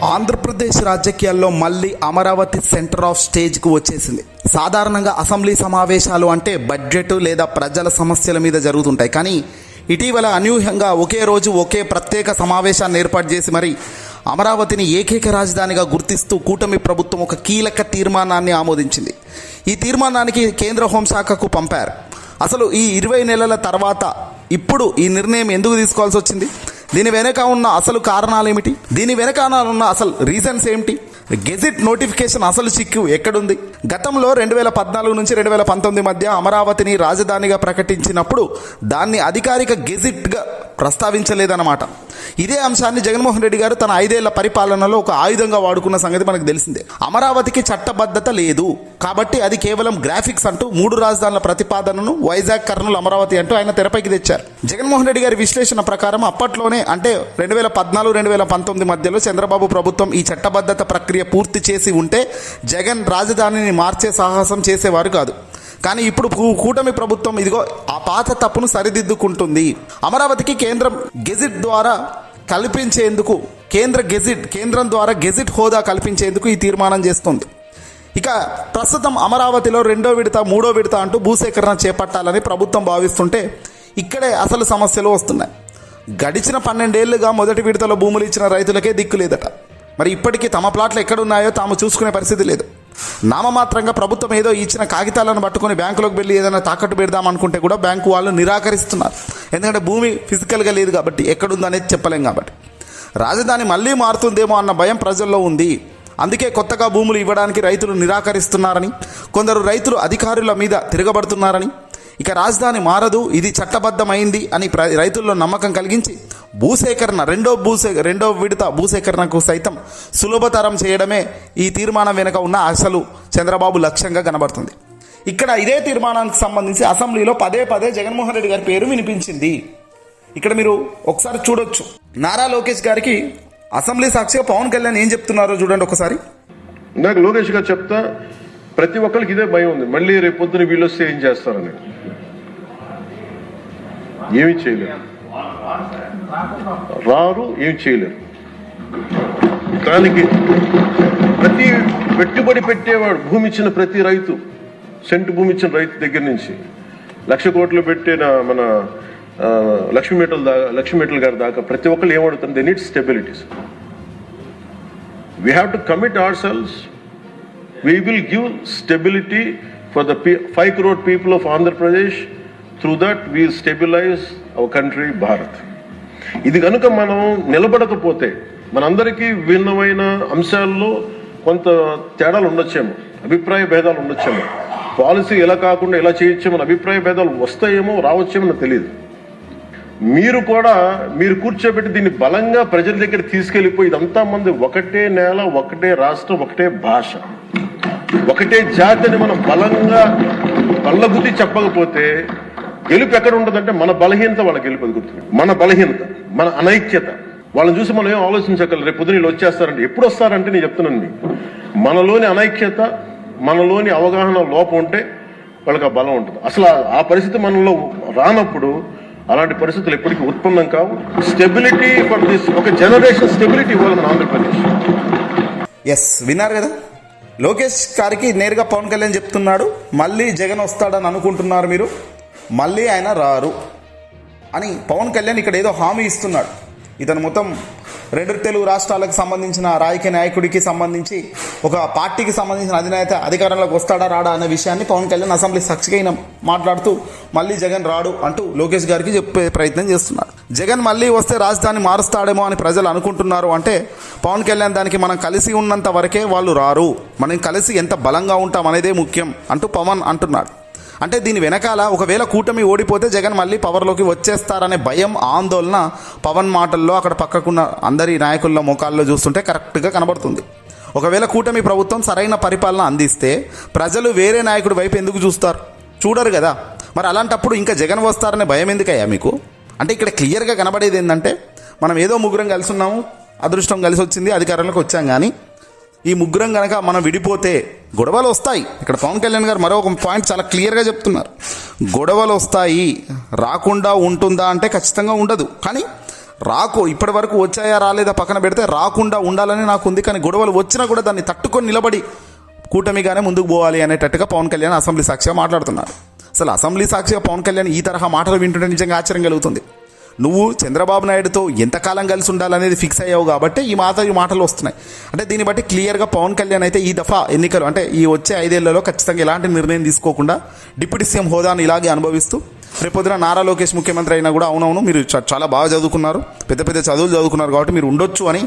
ఆంధ్రప్రదేశ్ రాజకీయాల్లో మళ్ళీ Amaravati centre of స్టేజ్కు వచ్చేసింది. సాధారణంగా అసెంబ్లీ సమావేశాలు అంటే బడ్జెట్ లేదా ప్రజల సమస్యల మీద జరుగుతుంటాయి. కానీ ఇటీవల అనూహ్యంగా ఒకే రోజు ఒకే ప్రత్యేక సమావేశాన్ని ఏర్పాటు చేసి మరి అమరావతిని ఏకైక రాజధానిగా గుర్తిస్తూ కూటమి ప్రభుత్వం ఒక కీలక తీర్మానాన్ని ఆమోదించింది. ఈ తీర్మానానికి కేంద్ర హోంశాఖకు పంపారు. అసలు ఈ 20 నెలల తర్వాత ఇప్పుడు ఈ నిర్ణయం ఎందుకు తీసుకోవాల్సి వచ్చింది? దీని వెనక ఉన్న అసలు కారణాలు ఏమిటి? దీని వెనక ఉన్న అసలు రీజన్స్ ఏమిటి? గెజిట్ నోటిఫికేషన్ అసలు చిక్కు ఎక్కడుంది? గతంలో 2014 నుంచి 2019 మధ్య అమరావతిని రాజధానిగా ప్రకటించినప్పుడు దాన్ని అధికారిక గెజిట్గా ప్రస్తావించలేదన్నమాట. ఇదే అంశాన్ని జగన్మోహన్ రెడ్డి గారు తన 5 ఏళ్ల పరిపాలనలో ఒక ఆయుధంగా వాడుకున్న సంగతి మనకు తెలిసిందే. అమరావతికి చట్టబద్ధత లేదు కాబట్టి అది కేవలం గ్రాఫిక్స్ అంటూ 3 రాజధానుల ప్రతిపాదనను వైజాగ్, కర్నూలు, అమరావతి అంటూ ఆయన తెరపైకి తెచ్చారు. జగన్మోహన్ రెడ్డి గారి విశ్లేషణ ప్రకారం అప్పట్లోనే అంటే 2014-2019 మధ్యలో చంద్రబాబు ప్రభుత్వం ఈ చట్టబద్ధత ప్రక్రియ పూర్తి చేసి ఉంటే జగన్ రాజధానిని మార్చే సాహసం చేసేవారు కాదు. కానీ ఇప్పుడు కూటమి ప్రభుత్వం ఇదిగో ఆ పాత తప్పును సరిదిద్దుకుంటుంది. అమరావతికి కేంద్రం గెజిట్ ద్వారా కల్పించేందుకు కేంద్రం ద్వారా గెజిట్ హోదా కల్పించేందుకు ఈ తీర్మానం చేస్తుంది. ఇక ప్రస్తుతం అమరావతిలో 2వ విడత 3వ విడత అంటూ భూసేకరణ చేపట్టాలని ప్రభుత్వం భావిస్తుంటే ఇక్కడే అసలు సమస్యలు వస్తున్నాయి. గడిచిన 12 ఏళ్లుగా మొదటి విడతలో భూములు ఇచ్చిన రైతులకే దిక్కు లేదట. మరి ఇప్పటికీ తమ ప్లాట్లు ఎక్కడున్నాయో తాము చూసుకునే పరిస్థితి లేదు. నామమాత్రంగా ప్రభుత్వం ఏదో ఇచ్చిన కాగితాలను పట్టుకొని బ్యాంకులోకి వెళ్ళి ఏదైనా తాకట్టు పెడదామనుకుంటే కూడా బ్యాంకు వాళ్ళు నిరాకరిస్తున్నారు. ఎందుకంటే భూమి ఫిజికల్గా లేదు కాబట్టి, ఎక్కడుందనేది చెప్పలేం కాబట్టి. రాజధాని మళ్ళీ మారుతుందేమో అన్న భయం ప్రజల్లో ఉంది. అందుకే కొత్తగా భూములు ఇవ్వడానికి రైతులు నిరాకరిస్తున్నారని, కొందరు రైతులు అధికారుల మీద తిరగబడుతున్నారని, ఇక రాజధాని మారదు, ఇది చట్టబద్ధమైంది అని రైతుల్లో నమ్మకం కలిగించి భూసేకరణ రెండో విడత భూసేకరణకు సైతం సులభతరం చేయడమే ఈ తీర్మానం వెనుక ఉన్న అసలు చంద్రబాబు లక్ష్యంగా కనబడుతుంది. ఇక్కడ ఇదే తీర్మానానికి సంబంధించి అసెంబ్లీలో పదే జగన్మోహన్ రెడ్డి గారి పేరు వినిపించింది. ఇక్కడ మీరు ఒకసారి చూడొచ్చు. నారా లోకేష్ గారికి అసెంబ్లీ సాక్షిగా పవన్ కళ్యాణ్ ఏం చెప్తున్నారో చూడండి ఒకసారి. నాకు లోకేష్ గారు చెప్తా, ప్రతి ఒక్కరికి ఇదే భయం ఉంది, మళ్ళీ రేపు పొద్దున వీళ్ళు వస్తే ఏం చేస్తారని. ఏమి చేయలేరు, రారు, ఏమి చేయలేరు. దానికి ప్రతి పెట్టుబడి పెట్టేవాడు, భూమి ఇచ్చిన ప్రతి రైతు, సెంటు భూమి ఇచ్చిన రైతు దగ్గర నుంచి 1,00,000 కోట్లు పెట్టిన మన లక్ష్మీ గారి దాకా ప్రతి ఒక్కరు ఏమడుతుంది? They need stabilities. We have to commit ourselves. We will give stability for the 5 crore people of Andhra Pradesh. Through that we will stabilize our country, Bharat. ఇది కనుక మనం నిలబడకపోతే మనందరికీ భిన్నమైన అంశాల్లో కొంత తేడాలు ఉండొచ్చేమో, అభిప్రాయ భేదాలు ఉండొచ్చేమో, పాలసీ ఎలా కాకుండా ఎలా చేయొచ్చేమో అభిప్రాయ భేదాలు వస్తాయేమో రావచ్చేమో నాకు తెలియదు. మీరు కూర్చోబెట్టి దీన్ని బలంగా ప్రజల దగ్గర తీసుకెళ్ళిపోయి ఇదంతా మంది ఒకటే నేల, ఒకటే రాష్ట్రం, ఒకటే భాష, ఒకటే జాతిని మనం బలంగా బల్లగుద్ది చెప్పకపోతే గెలుపు ఎక్కడ ఉంటుందంటే మన బలహీనత వాళ్ళ గెలుపు ఎదుగుతుంది. మన బలహీనత, మన అనైక్యత. వాళ్ళని చూసి మనం ఏం ఆలోచించగలరు? రేపు పొద్దున వీళ్ళు వచ్చేస్తారంటే ఎప్పుడు వస్తారంటే నేను చెప్తున్నాను మీకు, మనలోని అనైక్యత, మనలోని అవగాహన లోపం ఉంటే వాళ్ళకి ఆ బలం ఉంటుంది. అసలు ఆ పరిస్థితి మనలో రానప్పుడు అలాంటి పరిస్థితులు ఎప్పటికీ ఉత్పన్నం కావు. స్టెబిలిటీ ఫర్ దిస్, ఒక జనరేషన్ స్టెబిలిటీ ఇవ్వాలి మన ఆంధ్రప్రదేశ్. ఎస్, విన్నారు కదా, లోకేష్ గారికి నేరుగా పవన్ కళ్యాణ్ చెప్తున్నాడు, మళ్ళీ జగన్ వస్తాడని అనుకుంటున్నారు మీరు, మళ్ళీ ఆయన రారు అని పవన్ కళ్యాణ్ ఇక్కడ ఏదో హామీ ఇస్తున్నాడు. ఇతను మొత్తం 2 తెలుగు రాష్ట్రాలకు సంబంధించిన రాజకీయ నాయకుడికి సంబంధించి ఒక పార్టీకి సంబంధించిన అధినేత అధికారంలోకి వస్తాడా రాడా అనే విషయాన్ని పవన్ కళ్యాణ్ అసెంబ్లీ సాక్షిగా మాట్లాడుతూ మళ్ళీ జగన్ రాడు అంటూ లోకేష్ గారికి చెప్పే ప్రయత్నం చేస్తున్నారు. జగన్ మళ్ళీ వస్తే రాజధాని మారుస్తాడేమో అని ప్రజలు అనుకుంటున్నారు అంటే పవన్ కళ్యాణ్ దానికి మనం కలిసి ఉన్నంత వరకే వాళ్ళు రారు, మనం కలిసి ఎంత బలంగా ఉంటాం అనేదే ముఖ్యం అంటూ పవన్ అంటున్నాడు. అంటే దీని వెనకాల ఒకవేళ కూటమి ఓడిపోతే జగన్ మళ్ళీ పవర్లోకి వచ్చేస్తారనే భయం, ఆందోళన పవన్ మాటల్లో అక్కడ పక్కకున్న అందరి నాయకుల ముఖాల్లో చూస్తుంటే కరెక్ట్గా కనబడుతుంది. ఒకవేళ కూటమి ప్రభుత్వం సరైన పరిపాలన అందిస్తే ప్రజలు వేరే నాయకుడి వైపు ఎందుకు చూస్తారు? చూడరు కదా. మరి అలాంటప్పుడు ఇంకా జగన్ వస్తారనే భయం ఎందుకయ్యా మీకు? అంటే ఇక్కడ క్లియర్గా కనబడేది ఏంటంటే మనం ఏదో ముగ్గురం కలిసి ఉన్నాము, అదృష్టం కలిసి వచ్చింది, అధికారంలోకి వచ్చాం. కానీ ఈ ముగ్గురం కనుక మనం విడిపోతే గొడవలు వస్తాయి. ఇక్కడ పవన్ కళ్యాణ్ గారు మరో ఒక పాయింట్ చాలా క్లియర్గా చెప్తున్నారు. గొడవలు వస్తాయి, రాకుండా ఉంటుందా అంటే ఖచ్చితంగా ఉండదు. కానీ ఇప్పటి వరకు వచ్చాయా రాలేదా పక్కన పెడితే రాకుండా ఉండాలని నాకు ఉంది. కానీ గొడవలు వచ్చినా కూడా దాన్ని తట్టుకొని నిలబడి కూటమిగానే ముందుకు పోవాలి అనేటట్టుగా పవన్ కళ్యాణ్ అసెంబ్లీ సాక్షిగా మాట్లాడుతున్నారు. అసలు అసెంబ్లీ సాక్షిగా పవన్ కళ్యాణ్ ఈ తరహా మాటలు వింటుంటే నిజంగా ఆశ్చర్యం కలుగుతుంది. నువ్వు చంద్రబాబు నాయుడుతో ఎంతకాలం కలిసి ఉండాలనేది ఫిక్స్ అయ్యావు కాబట్టి ఈ మాటలు వస్తున్నాయి. అంటే దీన్ని బట్టి క్లియర్గా పవన్ కళ్యాణ్ అయితే ఈ దఫా ఎన్నికలు అంటే ఈ వచ్చే 5 ఏళ్లలో ఖచ్చితంగా ఎలాంటి నిర్ణయం తీసుకోకుండా డిప్యూటీ సీఎం హోదాను ఇలాగే అనుభవిస్తూ రేపొద్దున నారా లోకేష్ ముఖ్యమంత్రి అయినా కూడా అవునవును మీరు చాలా బాగా చదువుకున్నారు, పెద్ద పెద్ద చదువులు చదువుకున్నారు కాబట్టి మీరు ఉండొచ్చు అని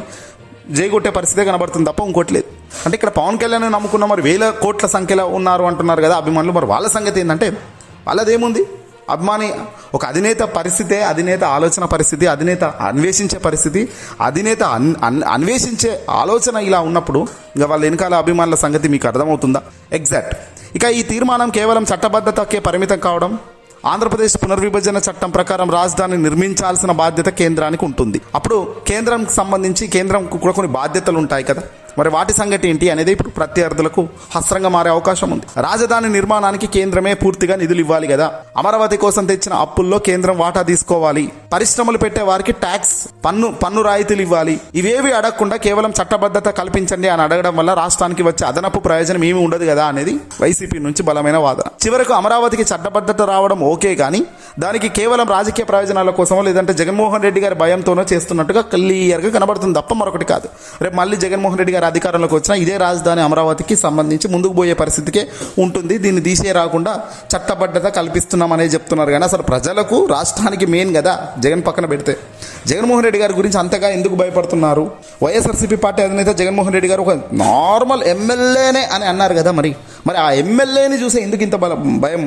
జైగొట్టే పరిస్థితే కనబడుతుంది తప్ప ఇంకోటి లేదు. అంటే ఇక్కడ పవన్ కళ్యాణ్ నమ్ముకున్న మరి 1000 కోట్ల సంఖ్యలో ఉన్నారు అంటున్నారు కదా అభిమానులు. మరి వాళ్ళ సంగతి ఏంటంటే వాళ్ళదేముంది? అభిమాని ఒక అధినేత పరిస్థితే, అధినేత ఆలోచన పరిస్థితి, అధినేత అన్వేషించే పరిస్థితి, అధినేత అన్వేషించే ఆలోచన ఇలా ఉన్నప్పుడు ఇక వాళ్ళ వెనకాల అభిమానుల సంగతి మీకు అర్థమవుతుందా? ఎగ్జాక్ట్. ఇక ఈ తీర్మానం కేవలం చట్టబద్ధతకే పరిమితం కావడం, ఆంధ్రప్రదేశ్ పునర్విభజన చట్టం ప్రకారం రాజధాని నిర్మించాల్సిన బాధ్యత కేంద్రానికి ఉంటుంది. అప్పుడు కేంద్రంకి సంబంధించి కేంద్రంకు కూడా కొన్ని బాధ్యతలు ఉంటాయి కదా, మరి వాటి సంగతి ఏంటి అనేది ఇప్పుడు ప్రత్యర్థులకు హస్రంగా మారే అవకాశం ఉంది. రాజధాని నిర్మాణానికి కేంద్రమే పూర్తిగా నిధులు ఇవ్వాలి కదా, అమరావతి కోసం తెచ్చిన అప్పుల్లో కేంద్రం వాటా తీసుకోవాలి, పరిశ్రమలు పెట్టే వారికి ట్యాక్స్ పన్ను రాయితీలు ఇవ్వాలి. ఇవేవి అడగకుండా కేవలం చట్టబద్ధత కల్పించండి అని అడగడం వల్ల రాష్ట్రానికి వచ్చే అదనపు ప్రయోజనం ఏమీ ఉండదు కదా అనేది వైసీపీ నుంచి బలమైన వాదన. చివరకు అమరావతికి చట్టబద్ధత రావడం ఓకే కానీ దానికి కేవలం రాజకీయ ప్రయోజనాల కోసమో లేదంటే జగన్మోహన్ రెడ్డి గారి భయంతోనో చేస్తున్నట్టుగా క్లియర్గా కనబడుతుంది తప్ప మరొకటి కాదు. రేపు మళ్ళీ జగన్మోహన్ రెడ్డి గారు అధికారంలోకి వచ్చినా ఇదే రాజధాని అమరావతికి సంబంధించి ముందుకు పోయే పరిస్థితికే ఉంటుంది. దీన్ని తీసే రాకుండా చట్టబద్ధత కల్పిస్తున్నాం అనేది చెప్తున్నారు. కానీ అసలు ప్రజలకు రాష్ట్రానికి మెయిన్ కదా జగన్ పక్కన పెడితే. జగన్మోహన్ రెడ్డి గారి గురించి అంతగా ఎందుకు భయపడుతున్నారు? వైఎస్ఆర్సీపీ పార్టీ అధినేత జగన్మోహన్ రెడ్డి గారు ఒక నార్మల్ ఎమ్మెల్యేనే అని అన్నారు కదా, మరి ఆ ఎమ్మెల్యేని చూసే ఎందుకు ఇంత భయం?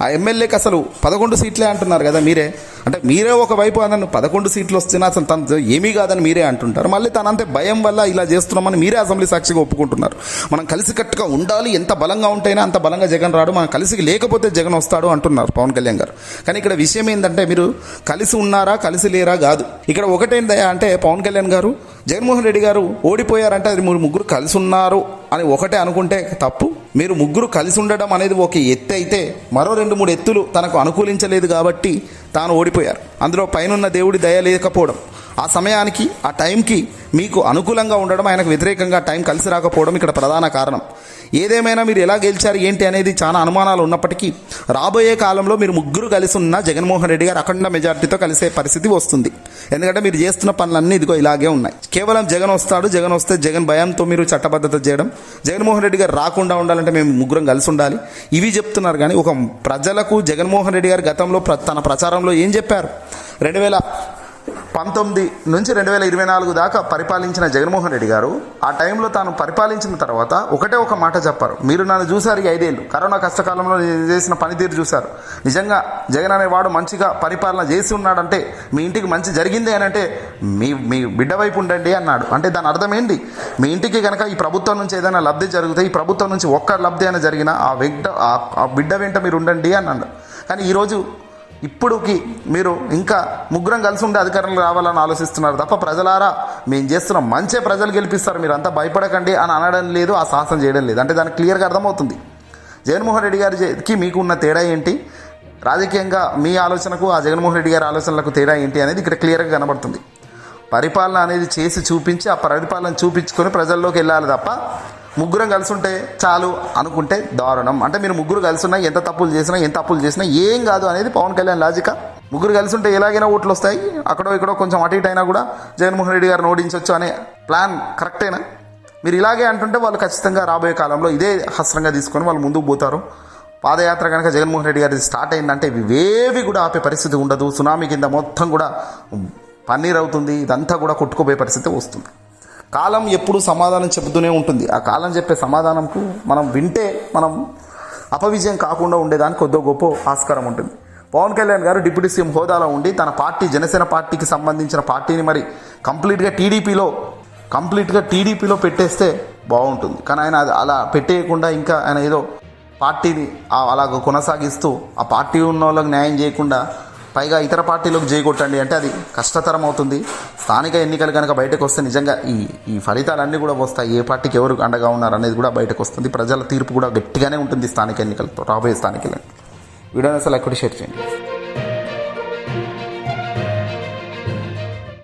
ఆ ఎమ్మెల్యేకి అసలు 11 సీట్లే అంటున్నారు కదా మీరే. అంటే మీరే ఒకవైపు అన్న 11 సీట్లు వస్తున్నా అసలు తను ఏమీ కాదని మీరే అంటుంటారు. మళ్ళీ తనంతే భయం వల్ల ఇలా చేస్తున్నామని మీరే అసెంబ్లీ సాక్షిగా ఒప్పుకుంటున్నారు. మనం కలిసికట్టుగా ఉండాలి, ఎంత బలంగా ఉంటేనే అంత బలంగా జగన్ రాడు, మనం కలిసి లేకపోతే జగన్ వస్తాడు అంటున్నారు పవన్ కళ్యాణ్ గారు. కానీ ఇక్కడ విషయం ఏంటంటే మీరు కలిసి ఉన్నారా కలిసి లేరా కాదు. ఇక్కడ ఒకటేందయ్యా అంటే పవన్ కళ్యాణ్ గారు జగన్మోహన్ రెడ్డి గారు ఓడిపోయారంటే అది మీరు ముగ్గురు కలిసి ఉన్నారు అని ఒకటే అనుకుంటే తప్పు. మీరు ముగ్గురు కలిసి ఉండడం అనేది ఒక ఎత్తు అయితే మరో 2-3 ఎత్తులు తనకు అనుకూలించలేదు కాబట్టి తాను ఓడిపోయారు. అందులో పైనున్న దేవుడి దయ లేకపోవడం, ఆ సమయానికి ఆ టైంకి మీకు అనుకూలంగా ఉండడం, ఆయనకు వ్యతిరేకంగా టైం కలిసి రాకపోవడం ఇక్కడ ప్రధాన కారణం. ఏదేమైనా మీరు ఎలా గెలిచారు ఏంటి అనేది చాలా అనుమానాలు ఉన్నప్పటికీ రాబోయే కాలంలో మీరు ముగ్గురు కలిసి ఉన్న జగన్మోహన్ రెడ్డి గారు అఖండ మెజార్టీతో కలిసే పరిస్థితి వస్తుంది. ఎందుకంటే మీరు చేస్తున్న పనులన్నీ ఇదిగో ఇలాగే ఉన్నాయి. కేవలం జగన్ వస్తాడు, జగన్ వస్తే జగన్ భయంతో మీరు చట్టబద్ధత చేయడం, జగన్మోహన్ రెడ్డి గారు రాకుండా ఉండాలంటే మేము ముగ్గురం కలిసి ఉండాలి, ఇవి చెప్తున్నారు. కానీ ఒక ప్రజలకు జగన్మోహన్ రెడ్డి గారు గతంలో తన ప్రచారంలో ఏం చెప్పారు? 2019 నుంచి 2024 దాకా పరిపాలించిన జగన్మోహన్ రెడ్డి గారు ఆ టైంలో తాను పరిపాలించిన తర్వాత ఒకటే ఒక మాట చెప్పారు, మీరు నన్ను చూశారు ఈ 5 ఏళ్ళు కరోనా కష్టకాలంలో చేసిన పనితీరు చూశారు, నిజంగా జగన్ అనేవాడు మంచిగా పరిపాలన చేసి ఉన్నాడంటే మీ ఇంటికి మంచి జరిగింది అని అంటే మీ బిడ్డ వైపు ఉండండి అన్నాడు. అంటే దాని అర్థం ఏంటి? మీ ఇంటికి కనుక ఈ ప్రభుత్వం నుంచి ఏదైనా లబ్ధి జరిగితే, ఈ ప్రభుత్వం నుంచి ఒక్క లబ్ధి అయినా జరిగినా ఆ బిడ్డ వెంట మీరు ఉండండి అన్నాడు. కానీ ఈరోజు ఇప్పుడుకి మీరు ఇంకా ముగ్గురం కలిసి ఉండే అధికారంలో రావాలని ఆలోచిస్తున్నారు తప్ప ప్రజలారా మేము చేస్తున్న మంచి ప్రజలు గెలిపిస్తారు, మీరు అంతా భయపడకండి అని అనడం లేదు, ఆ సాహసం చేయడం లేదు. అంటే దానికి క్లియర్గా అర్థమవుతుంది జగన్మోహన్ రెడ్డి గారికి మీకు ఉన్న తేడా ఏంటి, రాజకీయంగా మీ ఆలోచనకు ఆ జగన్మోహన్ రెడ్డి గారి ఆలోచనలకు తేడా ఏంటి అనేది ఇక్కడ క్లియర్గా కనబడుతుంది. పరిపాలన అనేది చేసి చూపించి ఆ పరిపాలన చూపించుకొని ప్రజల్లోకి వెళ్ళాలి తప్ప ముగ్గురం కలిసి ఉంటే చాలు అనుకుంటే దారుణం. అంటే మీరు ముగ్గురు కలిసి ఉన్నా ఎంత తప్పులు చేసినా ఏం కాదు అనేది పవన్ కళ్యాణ్ లాజిక. ముగ్గురు కలిసి ఉంటే ఎలాగైనా ఓట్లు వస్తాయి, అక్కడో ఇక్కడో కొంచెం అటు ఇటు అయినా కూడా జగన్మోహన్ రెడ్డి గారిని ఓడించవచ్చు అనే ప్లాన్ కరెక్టేనా? మీరు ఇలాగే అంటుంటే వాళ్ళు ఖచ్చితంగా రాబోయే కాలంలో ఇదే హస్రంగా తీసుకొని వాళ్ళు ముందుకు పోతారు. పాదయాత్ర కనుక జగన్మోహన్ రెడ్డి గారి స్టార్ట్ అయిందంటే ఇవేవి కూడా ఆపే పరిస్థితి ఉండదు. సునామీ కింద మొత్తం కూడా పన్నీర్ అవుతుంది, ఇదంతా కూడా కొట్టుకుపోయే పరిస్థితి వస్తుంది. కాలం ఎప్పుడు సమాధానం చెబుతూనే ఉంటుంది. ఆ కాలం చెప్పే సమాధానంకు మనం వింటే మనం అపవిజయం కాకుండా ఉండేదానికి కొద్దో గొప్ప ఆస్కారం ఉంటుంది. పవన్ కళ్యాణ్ గారు డిప్యూటీ సీఎం హోదాలో ఉండి తన పార్టీ జనసేన పార్టీకి సంబంధించిన పార్టీని మరి కంప్లీట్గా టీడీపీలో పెట్టేస్తే బాగుంటుంది. కానీ ఆయన అలా పెట్టేయకుండా ఇంకా ఆయన ఏదో పార్టీని అలాగ కొనసాగిస్తూ ఆ పార్టీ ఉన్న వాళ్ళకి న్యాయం చేయకుండా పైగా ఇతర పార్టీలకు జైకొట్టండి అంటే అది కష్టతరం అవుతుంది. స్థానిక ఎన్నికలు కనుక బయటకు వస్తే నిజంగా ఈ ఫలితాలన్నీ కూడా వస్తాయి. ఏ పార్టీకి ఎవరు అండగా ఉన్నారు అనేది కూడా బయటకు వస్తుంది. ప్రజల తీర్పు కూడా గట్టిగానే ఉంటుంది స్థానిక ఎన్నికలతో, రాబోయే స్థానిక ఎన్నికలు. వీడియోని అసలు ఎక్కడి షేర్ చేయండి.